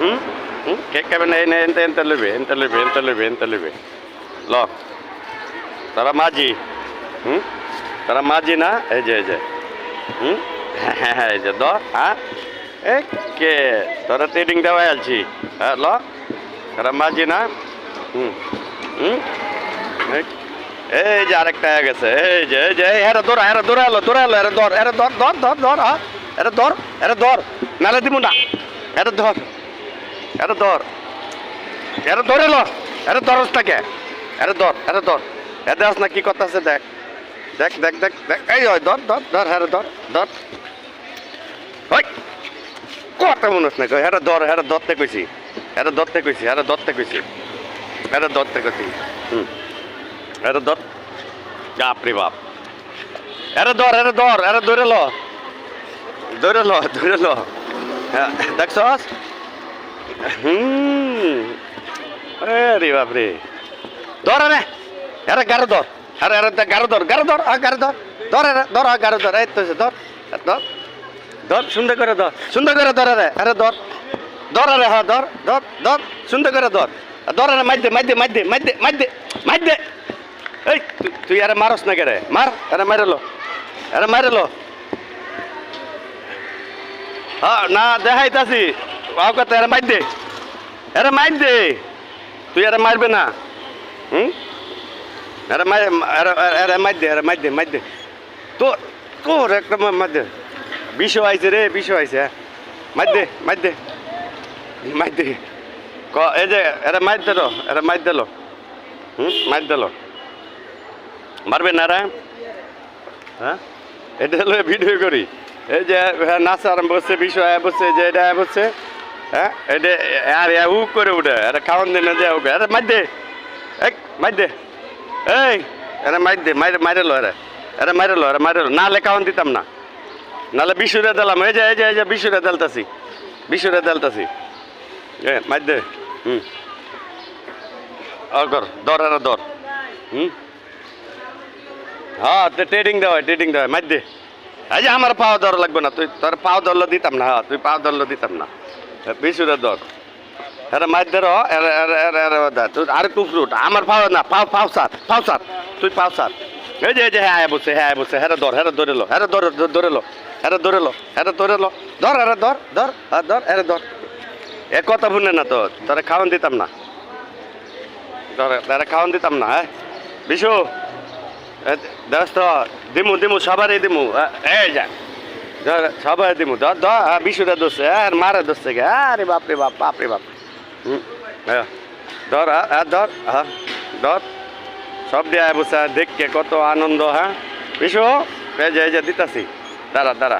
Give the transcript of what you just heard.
হুম হুম cake খাবে না এনে এনতে এনতে লইবে এনতে লইবে এনতে লইবে এনতে লইবে ল তারা মাঝি হুম তারা মাঝি না এই যে হুম হ্যাঁ এই যে ধর হ্যাঁ এ কে তোরা ট্রেডিং দেওয়াই আলছি হ্যাঁ ল তারা মাঝি না হুম হুম এই যে আরেকটা হয়ে গেছে এই যে এরা দৌড়ালো এরা ধর এরা ধর হ্যাঁ এরা ধর নালে দিব না এরা ধর এরা ধরে লো এরা ধরসটাকে এরা ধর এদের আস না কি কথা আছে দেখ দেখ দেখ দেখ দেখ এই ধর হ্যাঁ ধর ওই কথা মনে না হ্যাঁ ধরতে কইছি এরা ধরতে কইছি হুম এরা ধর বাপরে বাপ এরা ধরে লো হ্যাঁ দেখছস আরে বাপরে ধর রে এরা গারো ধর গারো ধর এই তো ধর সুন্দর করে ধর রে আরে ধর রে হ্যাঁ ধর সুন্দর করে ধর রে মাইদে এই তুই আরে মারস না কে রে মার আরে মারলো হ্যাঁ না দেখাইতাছি কথা এরা মাইর দে তুই এরা মারবে না হুম মাইর দে তোর একটা মার দে বিষয় আইছে মাইর দে এই যে এরা মাইর দিল মাইর দিল মারবে না রা হ্যাঁ এটা হলো ভিডিও করি এই যে নাচা আরম্ভ করছে বিষয় বসছে যে এটা বসছে হ্যাঁ এটা আর উ করে উঠে এটা খাওয়ান দিন যে ওকে আরে মার দে এই এরা মাইরে লো নাহলে খাওয়ান দিতাম না নাহলে বিশুরে দিলাম এই যে বিশুরে দেলতাছি মার দে হুম ধর হুম হ্যাঁ ট্রেডিং দেওয়া মার দে এই যে আমার পাও ধর লাগবে না তুই তোর পাও ধরলে দিতাম না হ্যাঁ তুই পাও ধরলে দিতাম না বিশুরে ধর এরা মার ধর তুই আর একটু ফ্রুট আমার পাও না পাও সার তুই পাও সার এই যে হ্যাঁ বসে হ্যাঁ ধরে লো ধর এ কথা শুনে না তো তোরা খাওয়ান দিতাম না হ্যাঁ বিশু দেখ তো দিমু সবারই দিমু এই যা সবাই দিমু ধর বিশুরে দোষে আর মারে দোষে গে আরে বাপরে বাপ ধর সব দিয়ে বসে দেখকে কত আনন্দ হ্যাঁ বিশু এই যে দিতাছি দাঁড়া দাঁড়া